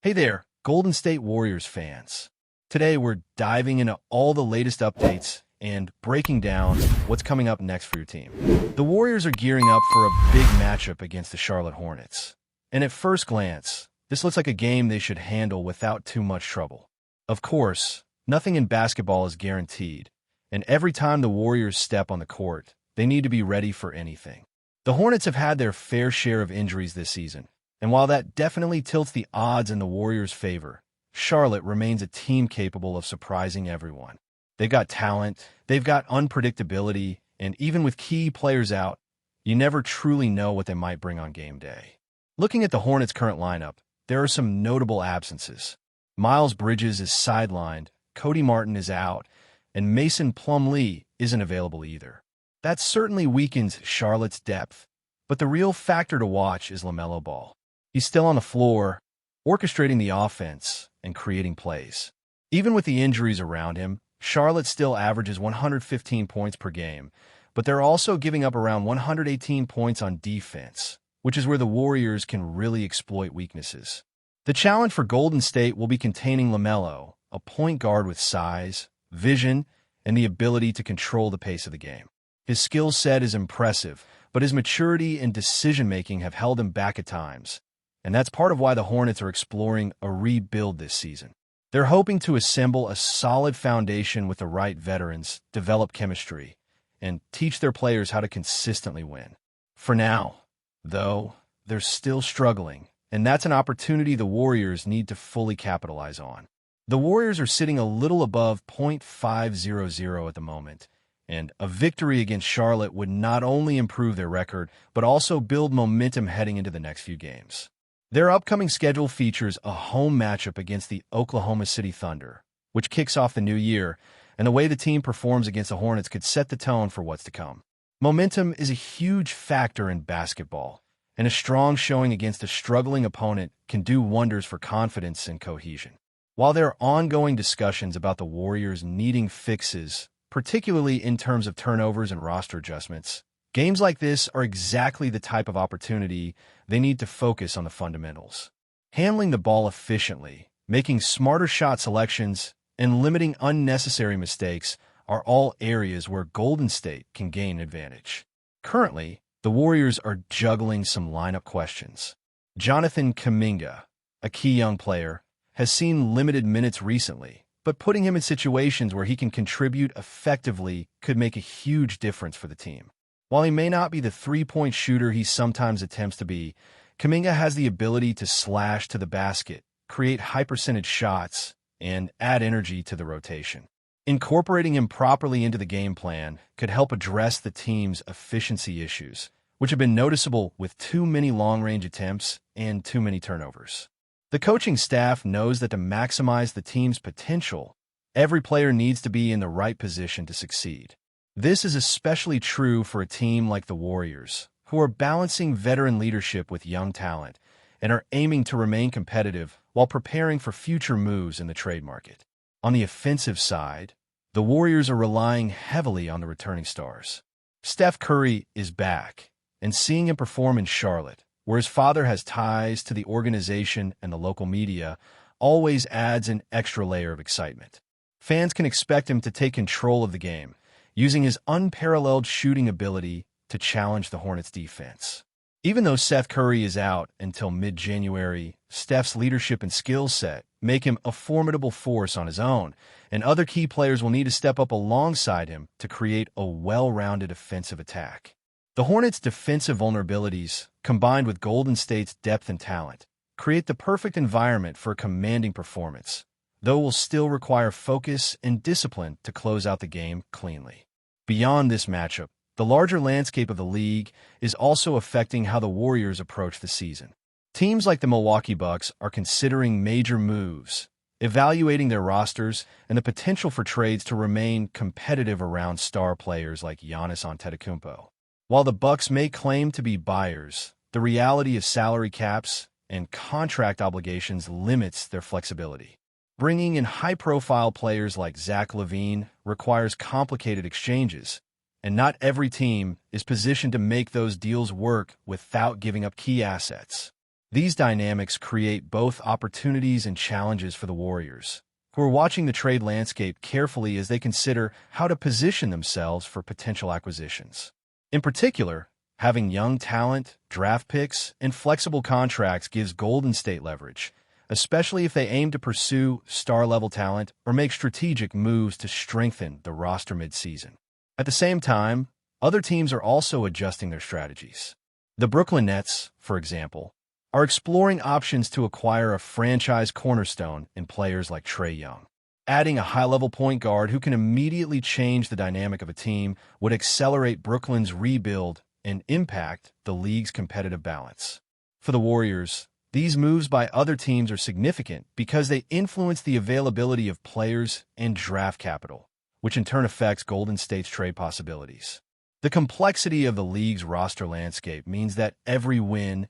Hey there, Golden State Warriors fans. Today we're diving into all the latest updates and breaking down what's coming up next for your team. The Warriors are gearing up for a big matchup against the Charlotte Hornets. And at first glance, this looks like a game they should handle without too much trouble. Of course, nothing in basketball is guaranteed, and every time the Warriors step on the court, they need to be ready for anything. The Hornets have had their fair share of injuries this season, and while that definitely tilts the odds in the Warriors' favor, Charlotte remains a team capable of surprising everyone. They've got talent, they've got unpredictability, and even with key players out, you never truly know what they might bring on game day. Looking at the Hornets' current lineup, there are some notable absences. Miles Bridges is sidelined, Cody Martin is out, and Mason Plumlee isn't available either. That certainly weakens Charlotte's depth, but the real factor to watch is LaMelo Ball. He's still on the floor, orchestrating the offense and creating plays. Even with the injuries around him, Charlotte still averages 115 points per game, but they're also giving up around 118 points on defense, which is where the Warriors can really exploit weaknesses. The challenge for Golden State will be containing LaMelo, a point guard with size, vision, and the ability to control the pace of the game. His skill set is impressive, but his maturity and decision-making have held him back at times. And that's part of why the Hornets are exploring a rebuild this season. They're hoping to assemble a solid foundation with the right veterans, develop chemistry, and teach their players how to consistently win. For now, though, they're still struggling, and that's an opportunity the Warriors need to fully capitalize on. The Warriors are sitting a little above .500 at the moment, and a victory against Charlotte would not only improve their record, but also build momentum heading into the next few games. Their upcoming schedule features a home matchup against the Oklahoma City Thunder, which kicks off the new year, and the way the team performs against the Hornets could set the tone for what's to come. Momentum is a huge factor in basketball, and a strong showing against a struggling opponent can do wonders for confidence and cohesion. While there are ongoing discussions about the Warriors needing fixes, particularly in terms of turnovers and roster adjustments, games like this are exactly the type of opportunity they need to focus on the fundamentals. Handling the ball efficiently, making smarter shot selections, and limiting unnecessary mistakes are all areas where Golden State can gain an advantage. Currently, the Warriors are juggling some lineup questions. Jonathan Kuminga, a key young player, has seen limited minutes recently, but putting him in situations where he can contribute effectively could make a huge difference for the team. While he may not be the three-point shooter he sometimes attempts to be, Kuminga has the ability to slash to the basket, create high-percentage shots, and add energy to the rotation. Incorporating him properly into the game plan could help address the team's efficiency issues, which have been noticeable with too many long-range attempts and too many turnovers. The coaching staff knows that to maximize the team's potential, every player needs to be in the right position to succeed. This is especially true for a team like the Warriors, who are balancing veteran leadership with young talent and are aiming to remain competitive while preparing for future moves in the trade market. On the offensive side, the Warriors are relying heavily on the returning stars. Steph Curry is back, and seeing him perform in Charlotte, where his father has ties to the organization and the local media, always adds an extra layer of excitement. Fans can expect him to take control of the game, using his unparalleled shooting ability to challenge the Hornets' defense. Even though Seth Curry is out until mid-January, Steph's leadership and skill set make him a formidable force on his own, and other key players will need to step up alongside him to create a well-rounded offensive attack. The Hornets' defensive vulnerabilities, combined with Golden State's depth and talent, create the perfect environment for a commanding performance, though will still require focus and discipline to close out the game cleanly. Beyond this matchup, the larger landscape of the league is also affecting how the Warriors approach the season. Teams like the Milwaukee Bucks are considering major moves, evaluating their rosters and the potential for trades to remain competitive around star players like Giannis Antetokounmpo. While the Bucks may claim to be buyers, the reality of salary caps and contract obligations limits their flexibility. Bringing in high-profile players like Zach LaVine requires complicated exchanges, and not every team is positioned to make those deals work without giving up key assets. These dynamics create both opportunities and challenges for the Warriors, who are watching the trade landscape carefully as they consider how to position themselves for potential acquisitions. In particular, having young talent, draft picks, and flexible contracts gives Golden State leverage, especially if they aim to pursue star-level talent or make strategic moves to strengthen the roster mid-season. At the same time, other teams are also adjusting their strategies. The Brooklyn Nets, for example, are exploring options to acquire a franchise cornerstone in players like Trae Young. Adding a high-level point guard who can immediately change the dynamic of a team would accelerate Brooklyn's rebuild and impact the league's competitive balance. For the Warriors, these moves by other teams are significant because they influence the availability of players and draft capital, which in turn affects Golden State's trade possibilities. The complexity of the league's roster landscape means that every win,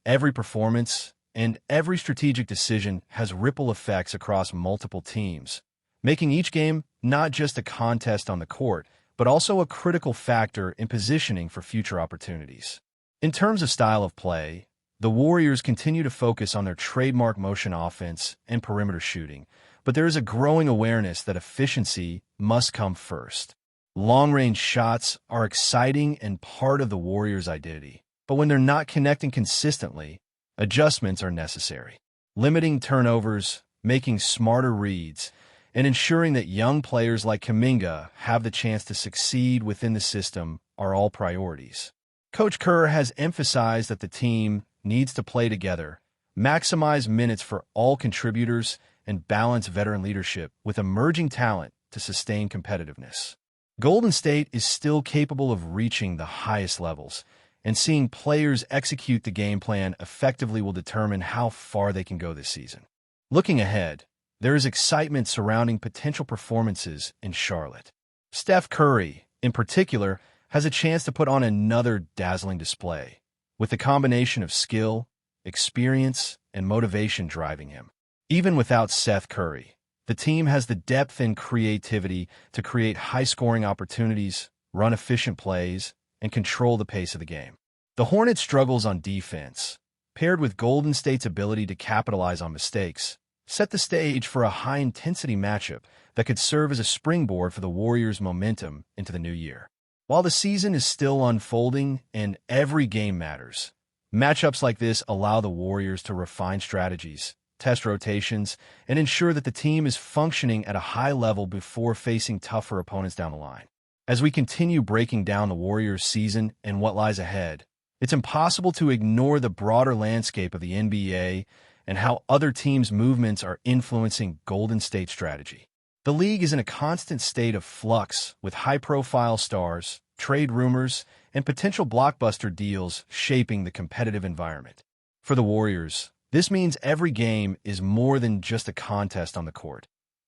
every performance, and every strategic decision has ripple effects across multiple teams, making each game not just a contest on the court, but also a critical factor in positioning for future opportunities. In terms of style of play, the Warriors continue to focus on their trademark motion offense and perimeter shooting, but there is a growing awareness that efficiency must come first. Long-range shots are exciting and part of the Warriors' identity, but when they're not connecting consistently, adjustments are necessary. Limiting turnovers, making smarter reads, and ensuring that young players like Kuminga have the chance to succeed within the system are all priorities. Coach Kerr has emphasized that the team needs to play together, maximize minutes for all contributors, and balance veteran leadership with emerging talent to sustain competitiveness. Golden State is still capable of reaching the highest levels, and seeing players execute the game plan effectively will determine how far they can go this season. Looking ahead, there is excitement surrounding potential performances in Charlotte. Steph Curry, in particular, has a chance to put on another dazzling display, with the combination of skill, experience, and motivation driving him. Even without Seth Curry, the team has the depth and creativity to create high-scoring opportunities, run efficient plays, and control the pace of the game. The Hornets' struggles on defense, paired with Golden State's ability to capitalize on mistakes, set the stage for a high-intensity matchup that could serve as a springboard for the Warriors' momentum into the new year. While the season is still unfolding and every game matters, matchups like this allow the Warriors to refine strategies, test rotations, and ensure that the team is functioning at a high level before facing tougher opponents down the line. As we continue breaking down the Warriors' season and what lies ahead, it's impossible to ignore the broader landscape of the NBA and how other teams' movements are influencing Golden State's strategy. The league is in a constant state of flux, with high-profile stars, trade rumors, and potential blockbuster deals shaping the competitive environment. For the Warriors, this means every game is more than just a contest on the court.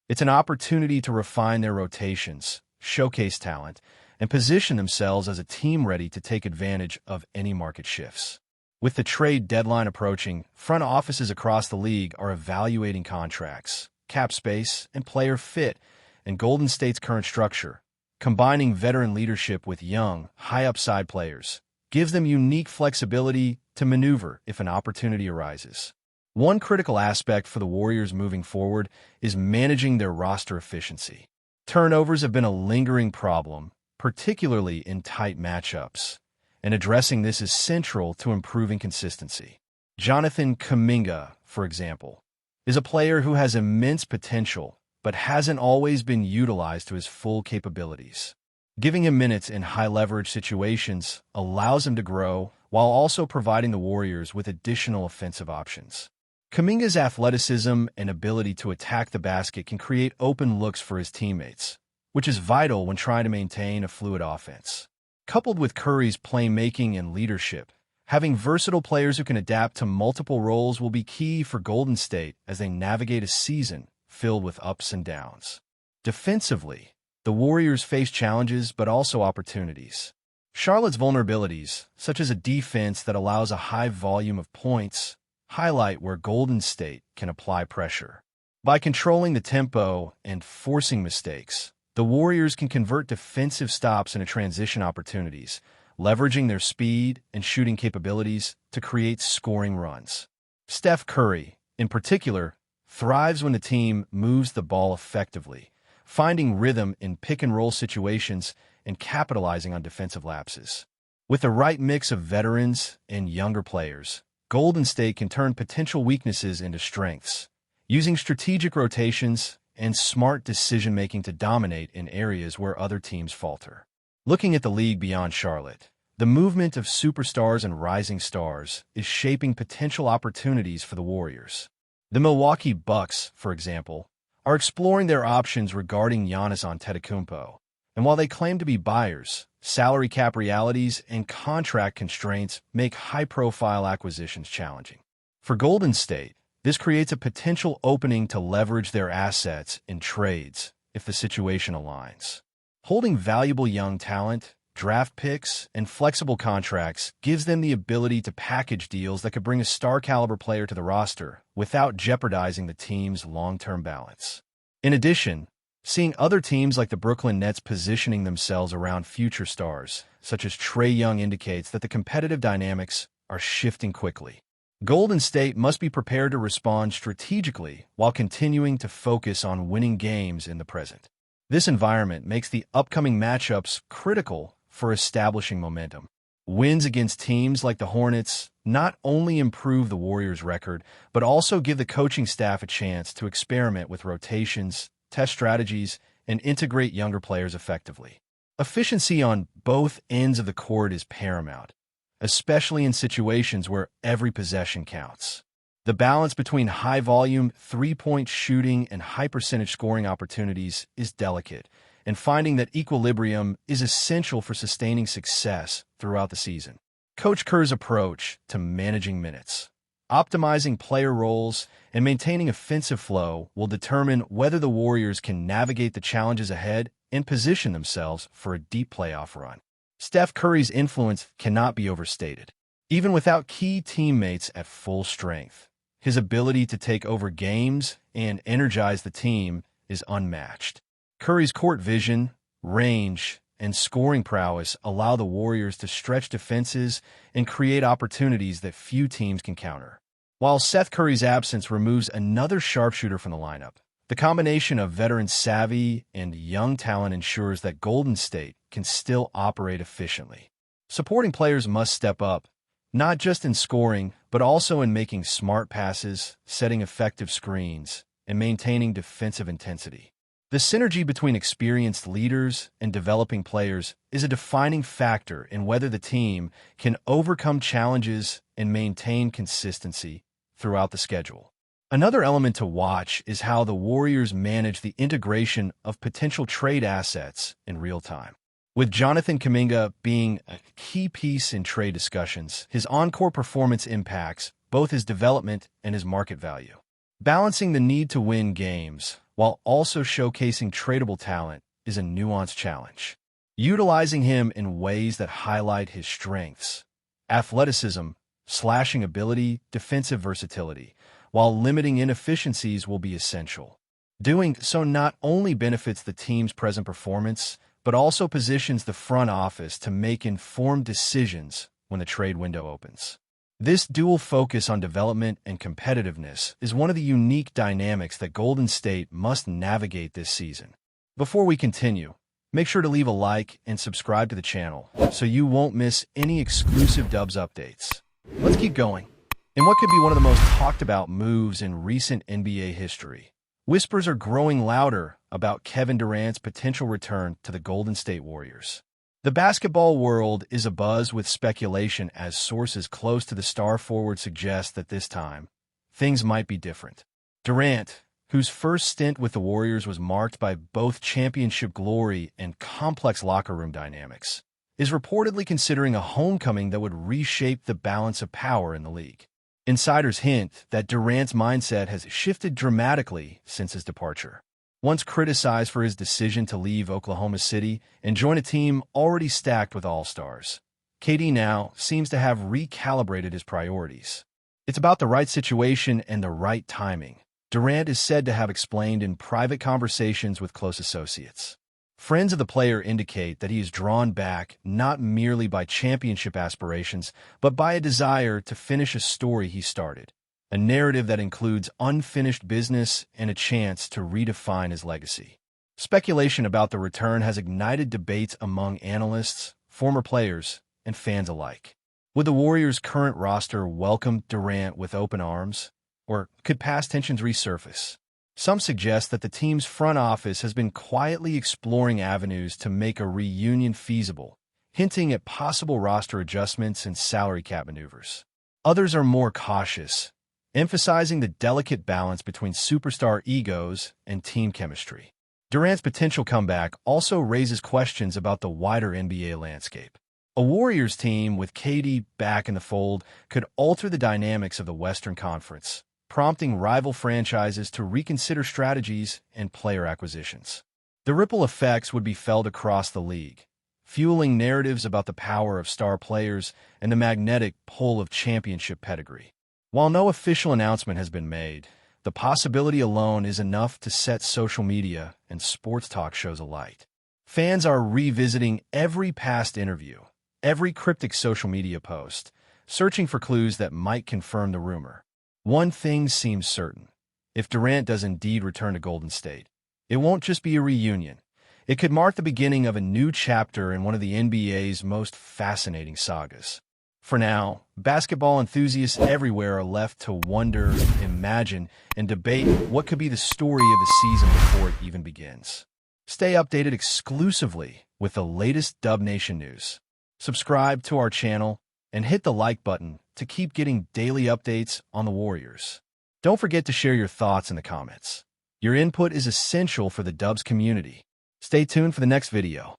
It's an opportunity to refine their rotations, showcase talent, and position themselves as a team ready to take advantage of any market shifts. With the trade deadline approaching, front offices across the league are evaluating contracts, cap space, and player fit, and Golden State's current structure, combining veteran leadership with young, high-upside players, gives them unique flexibility to maneuver if an opportunity arises. One critical aspect for the Warriors moving forward is managing their roster efficiency. Turnovers have been a lingering problem, particularly in tight matchups, and addressing this is central to improving consistency. Jonathan Kuminga, for example, is a player who has immense potential but hasn't always been utilized to his full capabilities. Giving him minutes in high-leverage situations allows him to grow while also providing the Warriors with additional offensive options. Kuminga's athleticism and ability to attack the basket can create open looks for his teammates, which is vital when trying to maintain a fluid offense. Coupled with Curry's playmaking and leadership, having versatile players who can adapt to multiple roles will be key for Golden State as they navigate a season filled with ups and downs. Defensively, the Warriors face challenges but also opportunities. Charlotte's vulnerabilities, such as a defense that allows a high volume of points, highlight where Golden State can apply pressure. By controlling the tempo and forcing mistakes, the Warriors can convert defensive stops into transition opportunities, leveraging their speed and shooting capabilities to create scoring runs. Steph Curry, in particular, thrives when the team moves the ball effectively, finding rhythm in pick-and-roll situations and capitalizing on defensive lapses. With the right mix of veterans and younger players, Golden State can turn potential weaknesses into strengths, using strategic rotations and smart decision-making to dominate in areas where other teams falter. Looking at the league beyond Charlotte, the movement of superstars and rising stars is shaping potential opportunities for the Warriors. The Milwaukee Bucks, for example, are exploring their options regarding Giannis Antetokounmpo, and while they claim to be buyers, salary cap realities and contract constraints make high-profile acquisitions challenging. For Golden State, this creates a potential opening to leverage their assets in trades if the situation aligns. Holding valuable young talent, draft picks, and flexible contracts gives them the ability to package deals that could bring a star-caliber player to the roster without jeopardizing the team's long-term balance. In addition, seeing other teams like the Brooklyn Nets positioning themselves around future stars, such as Trae Young, indicates that the competitive dynamics are shifting quickly. Golden State must be prepared to respond strategically while continuing to focus on winning games in the present. This environment makes the upcoming matchups critical for establishing momentum. Wins against teams like the Hornets not only improve the Warriors' record, but also give the coaching staff a chance to experiment with rotations, test strategies, and integrate younger players effectively. Efficiency on both ends of the court is paramount, especially in situations where every possession counts. The balance between high-volume, three-point shooting and high-percentage scoring opportunities is delicate, and finding that equilibrium is essential for sustaining success throughout the season. Coach Kerr's approach to managing minutes, optimizing player roles, and maintaining offensive flow will determine whether the Warriors can navigate the challenges ahead and position themselves for a deep playoff run. Steph Curry's influence cannot be overstated. Even without key teammates at full strength, his ability to take over games and energize the team is unmatched. Curry's court vision, range, and scoring prowess allow the Warriors to stretch defenses and create opportunities that few teams can counter. While Seth Curry's absence removes another sharpshooter from the lineup, the combination of veteran savvy and young talent ensures that Golden State can still operate efficiently. Supporting players must step up, not just in scoring, but also in making smart passes, setting effective screens, and maintaining defensive intensity. The synergy between experienced leaders and developing players is a defining factor in whether the team can overcome challenges and maintain consistency throughout the schedule. Another element to watch is how the Warriors manage the integration of potential trade assets in real time. With Jonathan Kuminga being a key piece in trade discussions, his on-court performance impacts both his development and his market value. Balancing the need to win games while also showcasing tradable talent is a nuanced challenge. Utilizing him in ways that highlight his strengths, athleticism, slashing ability, defensive versatility, while limiting inefficiencies will be essential. Doing so not only benefits the team's present performance, but also positions the front office to make informed decisions when the trade window opens. This dual focus on development and competitiveness is one of the unique dynamics that Golden State must navigate this season. Before we continue, make sure to leave a like and subscribe to the channel so you won't miss any exclusive Dubs updates. Let's keep going. In what could be one of the most talked about moves in recent NBA history, whispers are growing louder about Kevin Durant's potential return to the Golden State Warriors. The basketball world is abuzz with speculation as sources close to the star forward suggest that this time, things might be different. Durant, whose first stint with the Warriors was marked by both championship glory and complex locker room dynamics, is reportedly considering a homecoming that would reshape the balance of power in the league. Insiders hint that Durant's mindset has shifted dramatically since his departure. Once criticized for his decision to leave Oklahoma City and join a team already stacked with all-stars, KD now seems to have recalibrated his priorities. It's about the right situation and the right timing, Durant is said to have explained in private conversations with close associates. Friends of the player indicate that he is drawn back not merely by championship aspirations, but by a desire to finish a story he started. a narrative that includes unfinished business and a chance to redefine his legacy. Speculation about the return has ignited debates among analysts, former players, and fans alike. Would the Warriors' current roster welcome Durant with open arms, or could past tensions resurface? Some suggest that the team's front office has been quietly exploring avenues to make a reunion feasible, hinting at possible roster adjustments and salary cap maneuvers. Others are more cautious, emphasizing the delicate balance between superstar egos and team chemistry. Durant's potential comeback also raises questions about the wider NBA landscape. A Warriors team with KD back in the fold could alter the dynamics of the Western Conference, prompting rival franchises to reconsider strategies and player acquisitions. The ripple effects would be felt across the league, fueling narratives about the power of star players and the magnetic pull of championship pedigree. While no official announcement has been made, the possibility alone is enough to set social media and sports talk shows alight. Fans are revisiting every past interview, every cryptic social media post, searching for clues that might confirm the rumor. One thing seems certain. If Durant does indeed return to Golden State, it won't just be a reunion. It could mark the beginning of a new chapter in one of the NBA's most fascinating sagas. For now, basketball enthusiasts everywhere are left to wonder, imagine, and debate what could be the story of the season before it even begins. Stay updated exclusively with the latest Dub Nation news. Subscribe to our channel and hit the like button to keep getting daily updates on the Warriors. Don't forget to share your thoughts in the comments. Your input is essential for the Dubs community. Stay tuned for the next video.